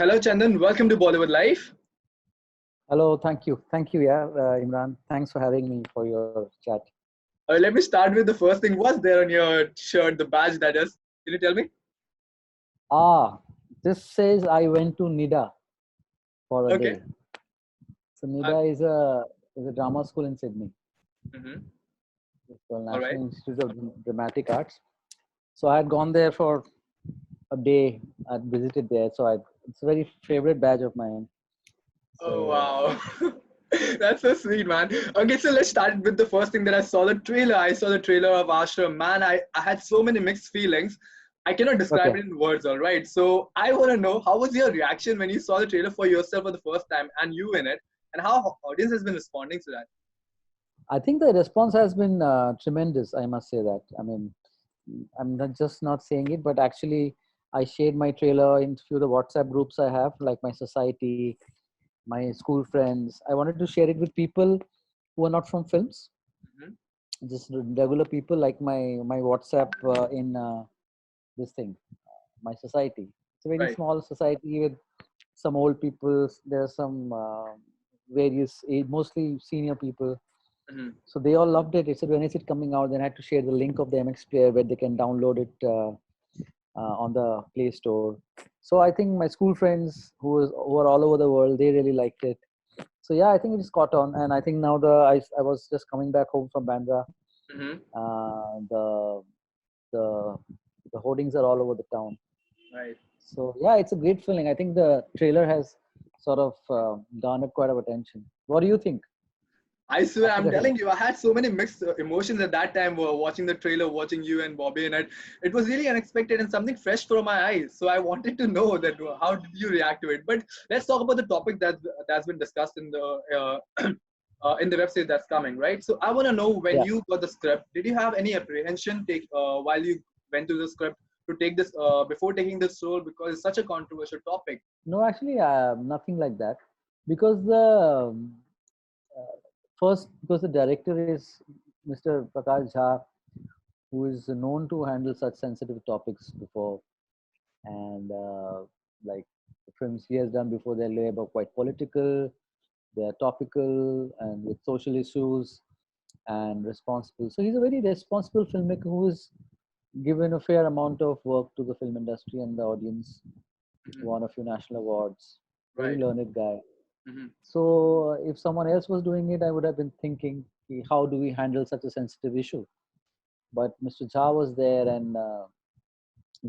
Hello, Chandan. Welcome to Bollywood Life. Hello, thank you, yeah, Imran. Thanks for having me for your chat. Let me start with the first thing. What's there on your shirt, the badge that is? Can you tell me? Ah, this says I went to NIDA for a Okay. day. So Uh, NIDA is a drama school in Sydney. mhm. It's called All right. National Institute of Dramatic Arts. So I had gone there for a day. I'd visited there. It's a very favorite badge of mine. Oh, So wow. That's so sweet, man. Okay, so let's start with the first thing that I saw the trailer. I saw the trailer of Ashram. Man, I had so many mixed feelings. I cannot describe okay, it in words, all right? So I want to know how was your reaction when you saw the trailer for yourself for the first time and you in it, and how audience has been responding to that? I think the response has been tremendous. I must say that. I mean, I'm not just not saying it, but actually, I shared my trailer in few of the WhatsApp groups I have, like my society, my school friends. I wanted to share it with people who are not from films, Mhm. just regular people like my WhatsApp in this thing, my society. It's a very Right. small society with some old people. There are some various age, mostly senior people. Mhm. So they all loved it. They said when is it coming out? Then I had to share the link of the MX player where they can download it on the Play Store. So I think my school friends who are all over the world, they really liked it. So yeah, I think it is caught on, and I think now I was just coming back home from Bandra. Mhm. Uh, the the the hoardings are all over the town. Right. So yeah, it's a great feeling. I think the trailer has sort of garnered quite of attention. What do you think I swear, after I'm the trailer? telling you, I had so many mixed emotions at that time watching the trailer, watching you and Bobby in it. It was really unexpected and something fresh from my eyes. So I wanted to know that how did you react to it? But let's talk about the topic that's been discussed in the web series that's coming, right? So I want to know when Yeah. you got the script, did you have any apprehension take while you went to the script to take this before taking this role because it's such a controversial topic? No, actually, nothing like that. Because because the director is Mr. Prakash Jha, who is known to handle such sensitive topics before, and like the films he has done before, they're labor quite political, they're topical, and with social issues and responsible. So he's a very responsible filmmaker who is given a fair amount of work to the film industry and the audience. Mhm. Won a few national awards. Very Right. learned guy. Mhm. So if someone else was doing it, I would have been thinking, "Ki, how do we handle such a sensitive issue?" But Mr. Jha was there, and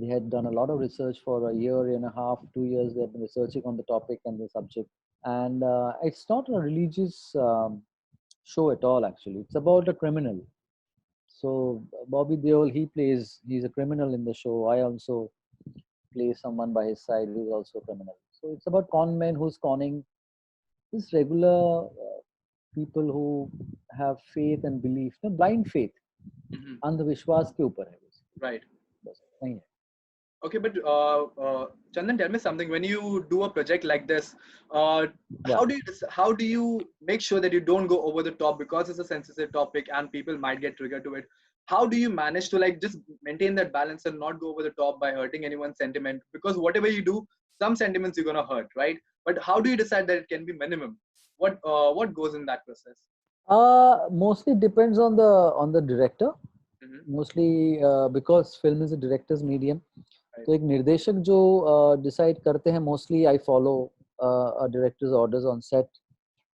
they had done a lot of research for a year and a half, 2 years. They've been researching on the topic and the subject. And it's not a religious show at all, actually. It's about a criminal. So Bobby Deol, he's a criminal in the show. I also play someone by his side who's also a criminal. So it's about con men who's conning just regular people who have faith and belief, no, blind faith, Mhm. अंधविश्वास के ऊपर है Right. बस नहीं है. Okay, but Chandan, tell me something. When you do a project like this, Yeah. how do you make sure that you don't go over the top because it's a sensitive topic and people might get triggered to it? How do you manage to like just maintain that balance and not go over the top by hurting anyone's sentiment? Because whatever you do, some sentiments you're gonna hurt, right? But how do you decide that it can be minimum? What goes in that process? Mostly depends on the director. Hmm. Mostly because film is a director's medium. Right. तो एक निर्देशक जो decide करते हैं, mostly I follow a director's orders on set,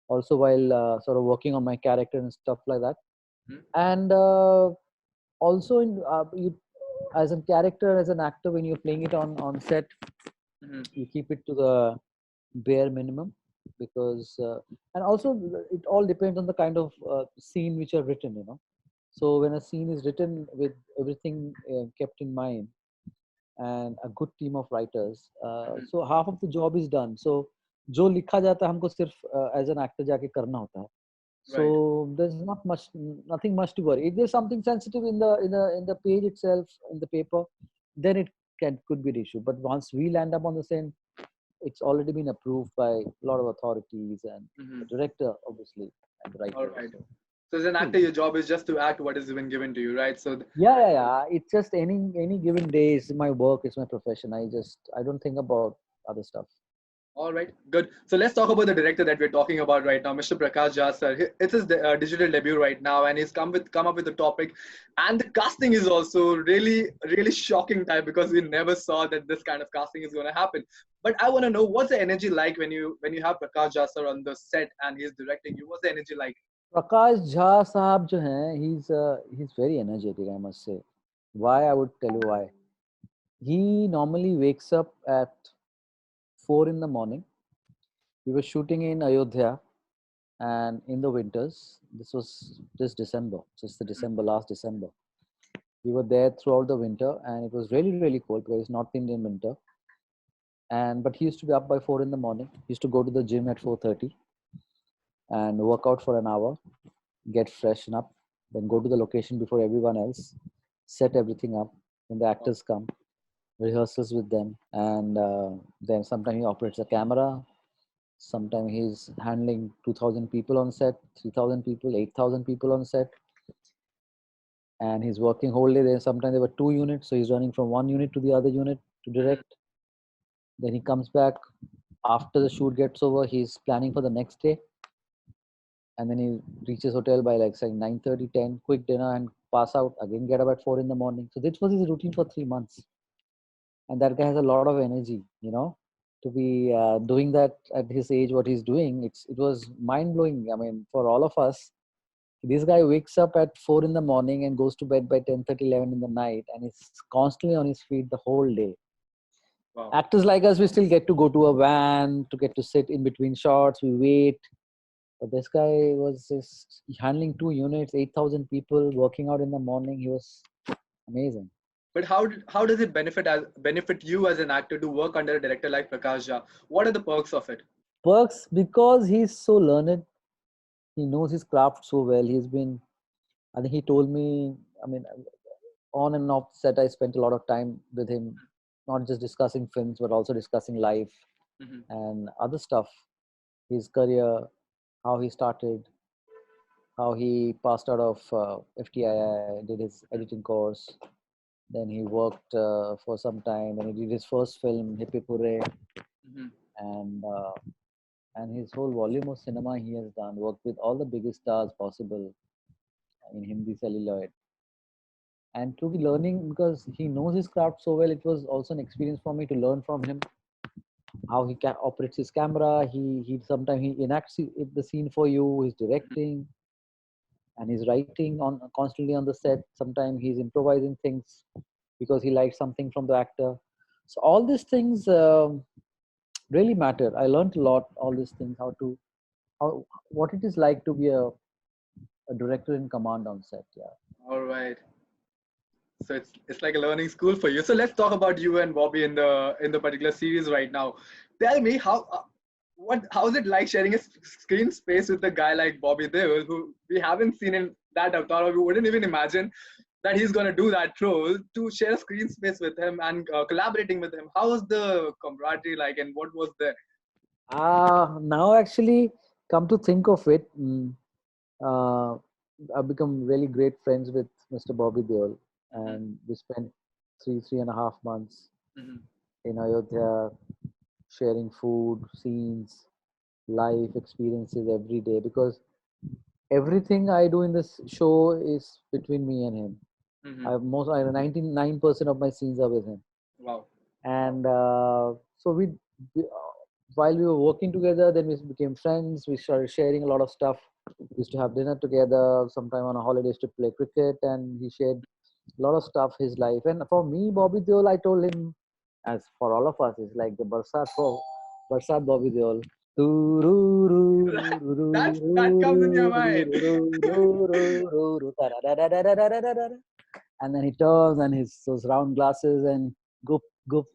also while sort of working on my character and stuff like that. Hmm. And also you, as a character, as an actor, when you're playing it on set, Hmm. you keep it to the bare minimum, because and also it all depends on the kind of scene which are written, so when a scene is written with everything kept in mind, and a good team of writers, Hmm. so half of the job is done. So जो लिखा जाता है हमको सिर्फ as an actor जाके करना होता है. So Right. there's not much, nothing much to worry. If there's something sensitive in the page itself, in the paper, then it could be an issue. But once we land up on the same, it's already been approved by a lot of authorities and Hmm. the director, obviously, and the All writers. right. So So as an cool. actor, your job is just to act what has been given to you, right? So Yeah. It's just any given day is my work, is my profession. I don't think about other stuff. All right, good. So let's talk about the director that we're talking about right now, Mr. Prakash Jha sir. It's his digital debut right now, and he's come up with the topic, and the casting is also really shocking type because we never saw that this kind of casting is going to happen. But I want to know what's the energy like when you have Prakash Jha sir on the set and he's directing you. What's the energy like? Prakash Jha साहब जो हैं, he's very energetic, I must say. Why? I would tell you why. He normally wakes up at 4 in the morning. We were shooting in Ayodhya, and in the winters, this was this December, just the Mhm. December, last December. We were there throughout the winter, and it was really cold because it's North Indian winter. And but he used to be up by 4 in the morning. He used to go to the gym at 4:30 and work out for an hour, get freshen up, then go to the location before everyone else, set everything up. When the actors come, rehearsals with them, and then sometimes he operates a camera. Sometimes he's handling 2,000 people on set, 3,000 people, 8,000 people on set, and he's working whole day. There sometimes there were two units, so he's running from one unit to the other unit to Mhm. direct. Then he comes back after the shoot gets over. He's planning for the next day, and then he reaches hotel by like say 9:30, 10, quick dinner and pass out again, get up at 4 in the morning. So this was his routine for 3 months, and that guy has a lot of energy, to be doing that at his age, what he's doing. It was mind blowing. I mean, for all of us, this guy wakes up at 4 in the morning and goes to bed by 10:30, 11 in the night, and is constantly on his feet the whole day. Wow. Actors like us, we still get to go to a van to get to sit in between shots. We wait. But this guy was just handling two units, 8,000 people, working out in the morning. He was amazing. But how does it benefit you as an actor to work under a director like Prakash Jha? What are the perks of it? Works because he's so learned. He knows his craft so well. I think he told me, I mean, on and off set, I spent a lot of time with him, not just discussing films, but also discussing life Mhm. and other stuff, his career, how he started, how he passed out of FTII, did his editing course. Then he worked for some time. Then he did his first film, Hippie Pure, Mhm. and uh, and his whole volume of cinema he has done. Worked with all the biggest stars possible in Hindi celluloid, and to be learning because he knows his craft so well. It was also an experience for me to learn from him how he operates his camera. He sometimes he enacts the scene for you. He's directing and he's writing on constantly on the set. Sometimes he's improvising things because he likes something from the actor. So all these things really matter. I learned a lot. All these things, how what it is like to be a director in command on set. Yeah. All right. So it's like a learning school for you. So let's talk about you and Bobby in the particular series right now. Tell me how's it like sharing a screen space with a guy like Bobby Deol, who we haven't seen in that avatar, or we wouldn't even imagine that he's gonna do that role. To share a screen space with him and collaborating with him, how was the camaraderie like, and what was the Now actually, come to think of it, uh, I've become really great friends with Mr. Bobby Deol, Mhm. and we spent 3.5 months Mhm. in Ayodhya sharing food, scenes, life experiences every day because everything I do in this show is between me and him. Mhm. I 99% of my scenes are with him, Wow. and so while we were working together, then we became friends. We started sharing a lot of stuff. We used to have dinner together. Sometime on a holidays to play cricket, and he shared a lot of stuff his life. And for me, Bobby Deol, I told him, as for all of us, it's like the Barsat Bobby Deol. That comes in your mind. And then he turns and his those round glasses and goop goop.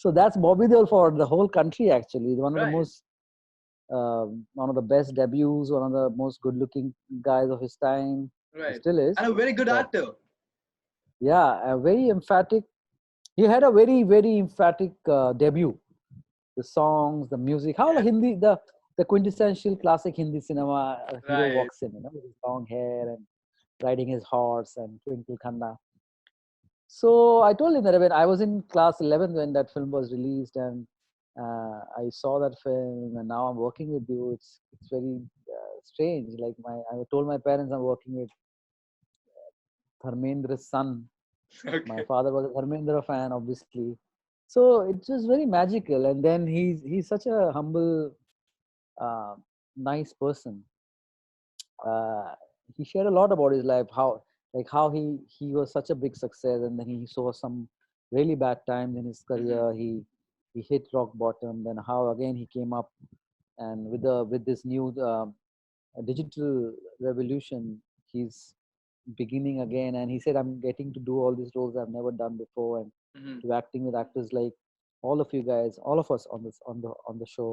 So that's Bobby Deol for the whole country. Actually, Right. one of the best debuts, one of the most good-looking guys of his time. He Right. still is, And a very good but actor. yeah, a very emphatic. He had a very emphatic debut. The songs, the music, how the Hindi, the quintessential classic Hindi cinema hero Right. walks in, with his long hair and riding his horse and Twinkle Khanna. So I told him that when I was in class 11 when that film was released, and I saw that film, and now I'm working with you. It's very strange. Like I told my parents I'm working with Dharmendra's son. My Okay. father was a Dharmendra fan, obviously. So it was very magical. And then he's such a humble, uh, nice person. uh, he shared a lot about his life, how how he was such a big success, and then he saw some really bad times in his Hmm. career. He hit rock bottom, then how again he came up, and with this new digital revolution, he's beginning again. And he said, I'm getting to do all these roles I've never done before, and Hmm. to acting with actors like all of you guys, all of us on this on the show.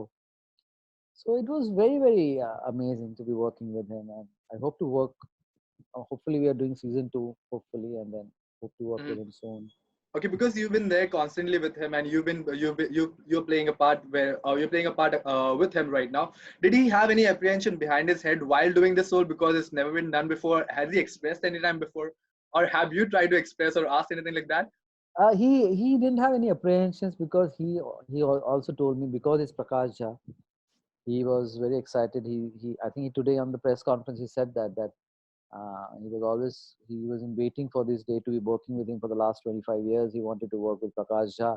So it was very, very amazing to be working with him, and I hope to work. Hopefully, we are doing season two. Hopefully, and then hope to work with Hmm. him soon. Okay, because you've been there constantly with him, and you're playing a part where you're playing a part with him right now. Did he have any apprehension behind his head while doing this role because it's never been done before? Has he expressed any time before, or have you tried to express or ask anything like that? He didn't have any apprehensions because also told me, because it's Prakash Jha. He was very excited. He I think today on the press conference he said that he was in waiting for this day to be working with him for the last 25 years. He wanted to work with Prakash Jha,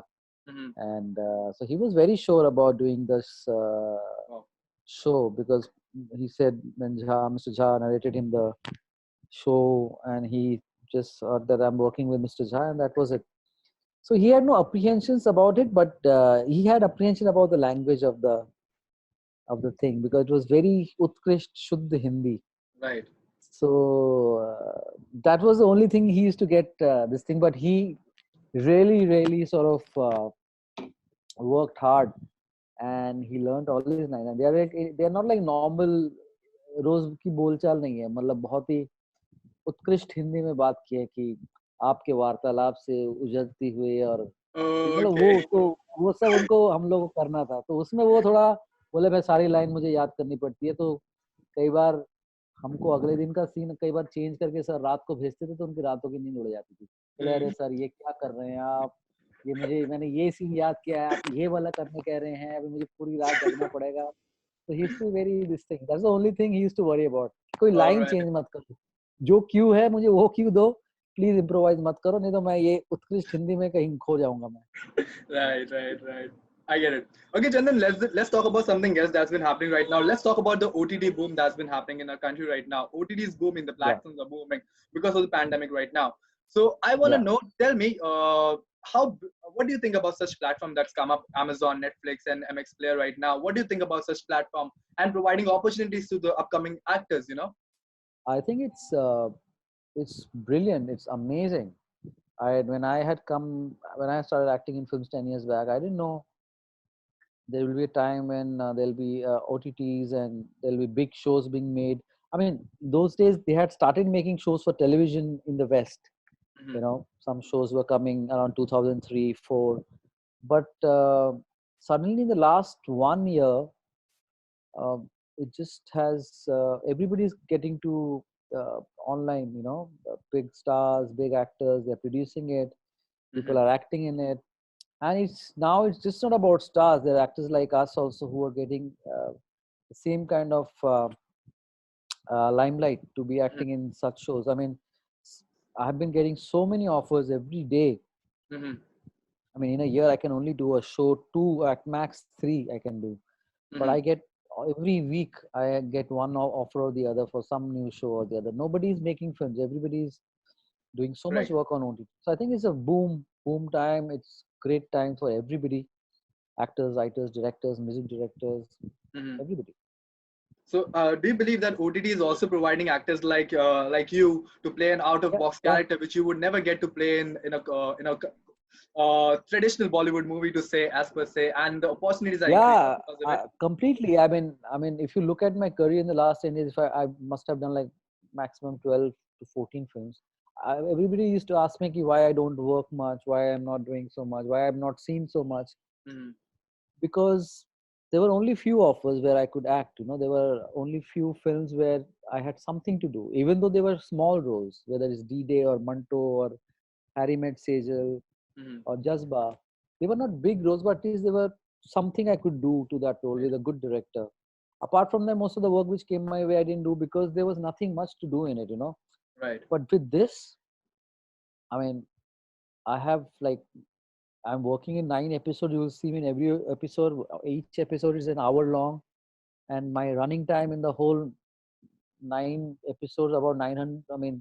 Hmm. and so he was very sure about doing this Oh, show, because he said when Mr. Jha narrated him the show, and he just thought that I'm working with Mr. Jha, and that was it. So he had no apprehensions about it, but he had apprehension about the language of the thing, because it was very Utkrisht Shuddh Hindi. right. So that was the only thing he used to get this thing, but he really, really sort of worked hard, and he learned all these lines. And they are not like normal रोज की बोलचाल नहीं है, मतलब बहुत ही उत्कृष्ट हिंदी में बात की है कि आपके वार्तालाप से उजलती हुई, और मतलब Okay. वो सब उनको हम लोग को करना था, तो उसमें वो थोड़ा बोले भाई सारी लाइन मुझे याद करनी पड़ती है, तो कई बार हमको अगले दिन का सीन कई बार चेंज करके सर रात को भेजते थे, तो उनकी रातों की नींद उड़ जाती थी। बोले अरे Hmm. सर ये क्या कर रहे हैं आप, ये मैंने ये सीन याद किया है, आप ये वाला करने कह रहे हैं, अभी मुझे पूरी रात जगना पड़ेगा। तो he used to worry this thing, that's the only thing he used to worry about, कोई All लाइन right. चेंज मत करो, जो क्यू है मुझे वो क्यू दो, प्लीज इम्प्रोवाइज मत करो, नहीं तो मैं ये उत्कृष्ट हिंदी में कहीं खो जाऊंगा मैं। Right, right, right. I get it. Okay, Chandan, let's talk about something else that's been happening right now. Let's talk about the OTT boom that's been happening in our country right now. OTT is booming, the Yeah, platforms are booming because of the pandemic right now. So I want to yeah. know, tell me, what do you think about such platform that's come up, Amazon, Netflix, and MX Player right now? What do you think about such platform and providing opportunities to the upcoming actors? You know. I think it's brilliant, it's amazing. When I started acting in films 10 years back, I didn't know there will be a time when there'll be OTTs, and there'll be big shows being made. I mean, those days they had started making shows for television in the West. Mm-hmm. Some shows were coming around 2003, 4, but suddenly in the last 1 year, uh, it just has everybody's getting to online. Big stars, big actors, they're producing it. People Mm-hmm. are acting in it, and it's just not about stars. There are actors like us also who are getting the same kind of limelight to be acting in such shows. I mean, I have been getting so many offers every day. Mm-hmm. I mean, in a year I can only do a show, two at max three I can do, but Mm-hmm. I get every week I get one offer or the other for some new show or the other. Nobody's making films. Everybody's doing so much Right. work on OTT. So I think it's a boom time. It's great time for everybody: actors, writers, directors, music directors, Mm-hmm. everybody. So, do you believe that OTT is also providing actors like you to play an out of Yeah, box yeah, character which you would never get to play in a traditional Bollywood movie to say as per se, and the opportunities are increasing yeah. because of it. Completely. I mean, if you look at my career in the last 10 years, if I must have done like maximum 12 to 14 films. Everybody used to ask me ki why I don't work much, why I'm not doing so much, why I'm not seen so much, Mm-hmm. because there were only few offers where I could act. There were only few films where I had something to do, even though they were small roles, whether it's D-Day or Manto or Harry Met Sejal Mhm. or Jazba. They were not big roles, but at least they were something I could do to that role Right. with a good director. Apart from that, most of the work which came my way, I didn't do because there was nothing much to do in it, you know. Right. But with this, I mean, I have like I'm working in 9 episodes. You will see me in every episode. Each episode is an hour long, and my running time in the whole 9 episodes about 900. I mean,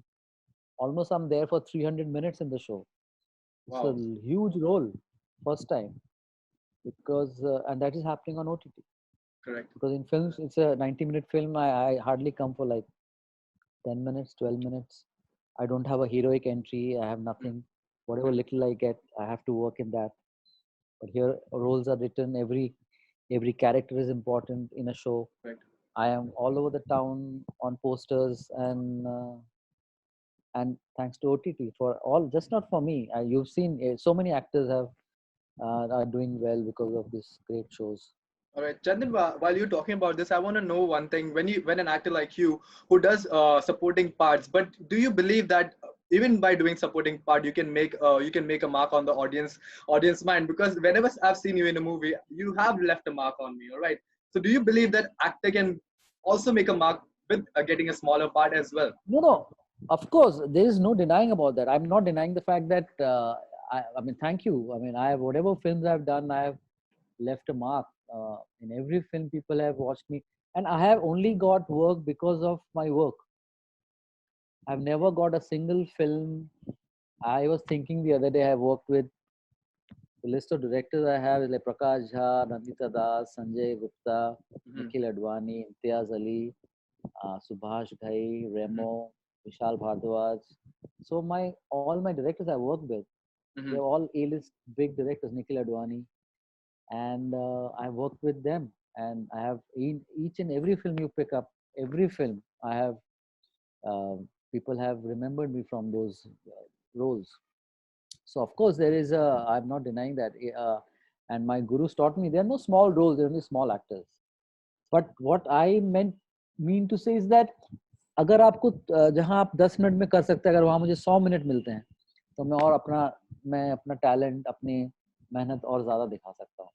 almost I'm there for 300 minutes in the show. It's a Wow. huge role, first time, because and that is happening on OTT. Correct. Because in films, it's a 90-minute film. I hardly come for like 10 minutes, 12 minutes. I don't have a heroic entry. I have Mm. nothing. Whatever little I get, I have to work in that. But here, roles are written. Every character is important in a show. Correct. I am all over the town on posters and thanks to OTT for all, just not for me. You've seen so many actors have are doing well because of these great shows. All right, Chandan. While you're talking about this, I want to know one thing. When an actor like you, who does supporting parts, but do you believe that even by doing supporting part, you can make a mark on the audience mind? Because whenever I've seen you in a movie, you have left a mark on me. All right. So do you believe that actor can also make a mark with getting a smaller part as well? No, no. Of course, there is no denying about that. I'm not denying the fact that I mean, thank you. I mean, I have whatever films I've done, I have left a mark. In every film, people have watched me, and I have only got work because of my work. I've never got a single film. I was thinking the other day, I worked with the list of directors I have is like Prakash Jha, Nandita Das, Sanjay Gupta, Hmm. Nikhil Advani, Imtiaz Ali, Subhash Ghai, Hmm. Remo, Vishal Bhardwaj. So all my directors I work with, Hmm. they're all A-list big directors, Nikhil Advani, and I worked with them. And I have in each and every film you pick up, every film I have people have remembered me from those roles. So of course there is a. I'm not denying that. And my gurus taught me there are no small roles, there are only small actors. But what I mean to say is that अगर आपको जहां आप 10 minute में कर सकते हैं अगर वहां मुझे 100 मिनट मिलते हैं तो मैं अपना टैलेंट अपनी मेहनत और ज्यादा दिखा सकता हूँ.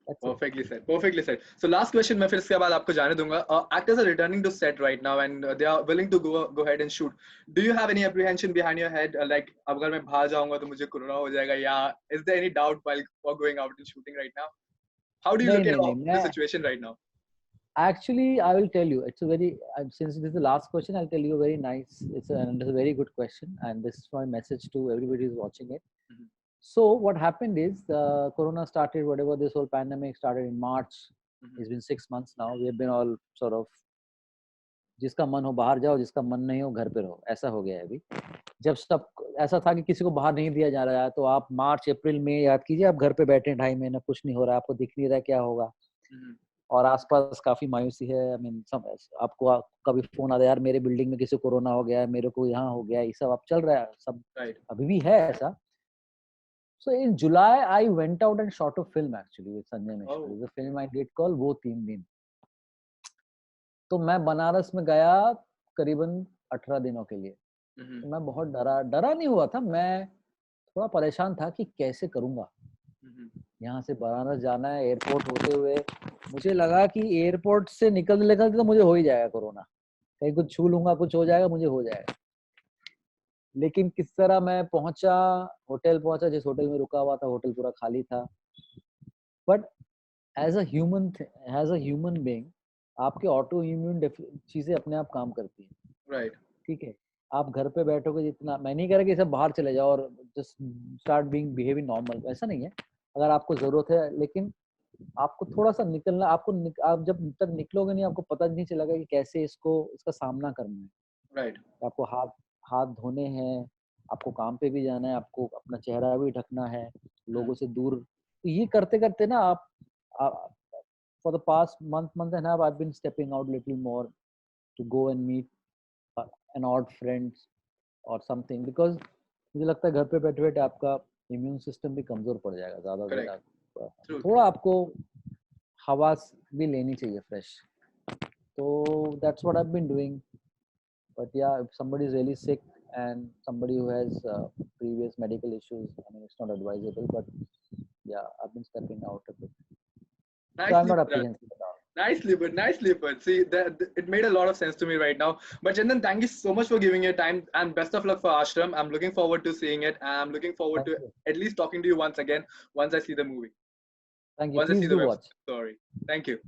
That's it. Perfectly said. Perfectly said. So last question मैं फिर इसके बाद आपको जाने दूंगा. Actors are returning to set right now and they are willing to go ahead and shoot. Do you have any apprehension behind your head like अगर मैं बाहर जाऊंगा तो मुझे कोरोना हो जाएगा या is there any doubt while going out and shooting right now? How do you नहीं look at नहीं नहीं the मैं situation right now? Actually, I will tell you. It's a very since this is the last question, I'll tell you a very nice. It's a very good question, and this is my message to everybody who's watching it. Mhm. So what happened is the Corona started. Whatever this whole pandemic started in March. Mhm. It's been 6 months now. We have been all sort of जिसका मन हो बाहर जाओ, जिसका मन नहीं हो घर पे रहो. ऐसा हो गया है अभी. जब सब ऐसा था कि किसी को बाहर नहीं दिया जा रहा है, तो आप मार्च अप्रैल में याद कीजिए आप घर पे बैठे हैं 2.5 महीना कुछ नहीं हो रहा है, आपको दिख नहीं रहा है क्या होगा. Mhm. और आसपास काफी मायूसी है. आई मीन आपको कभी फोन आता है यार मेरे बिल्डिंग में किसी को कोरोना हो गया है, मेरे को यहाँ हो गया, ये सब अब चल रहा है सब. Right. अभी भी है ऐसा. So in July I went out and shot a film actually with Sanjay Mishra. Oh. There's a film I did called वो 3 दिन. तो मैं बनारस में गया करीबन 18 दिनों के लिए. Mhm. तो मैं बहुत डरा नहीं हुआ था. मैं थोड़ा परेशान था कि कैसे करूंगा. Mhm. यहाँ से बनारस जाना है एयरपोर्ट होते हुए. मुझे लगा कि एयरपोर्ट से निकलते निकलते तो मुझे हो ही जाएगा कोरोना. कहीं कुछ छू लूंगा कुछ हो जाएगा मुझे हो जाएगा. लेकिन किस तरह मैं पहुंचा, होटल पहुंचा, जिस होटल में रुका हुआ था होटल पूरा खाली था. But as a human being आपके ऑटो इम्यून चीजें अपने आप काम करती हैं. Right. ठीक है. आप घर पे बैठोगे जितना, मैं नहीं कह रहा कि सब बाहर चले जाओ और just start being behaving normal, ऐसा नहीं है. अगर आपको जरूरत है लेकिन आपको थोड़ा सा निकलना, आप जब तक निकलोगे नहीं आपको पता नहीं चलेगा कि कैसे इसका सामना करना है. Right. आपको हाथ हाथ धोने हैं, आपको काम पे भी जाना है, आपको अपना चेहरा भी ढकना है, लोगों Mhm. से दूर. तो ये करते करते ना आप for the past month and half I have been stepping out little more to go and meet an odd friends और समथिंग, बिकॉज मुझे लगता है घर पे बैठे बैठे आपका इम्यून सिस्टम भी कमजोर पड़ जाएगा ज्यादा से Correct. ज्यादा. True. थोड़ा आपको हवा भी लेनी चाहिए फ्रेश. तो that's what I have been doing. But yeah, if somebody is really sick, and somebody who has previous medical issues, I mean, it's not advisable, but yeah, I've been stepping out a bit. So I'm Nicely not put. apprehensive at all. Nicely put, nicely put. See, it made a lot of sense to me right now. But Chandan, thank you so much for giving your time and best of luck for Ashram. I'm looking forward to seeing it. I'm looking forward Thank to you. at least talking to you once again once I see the movie, Thank you. once I see Please the do web watch. story. Thank you.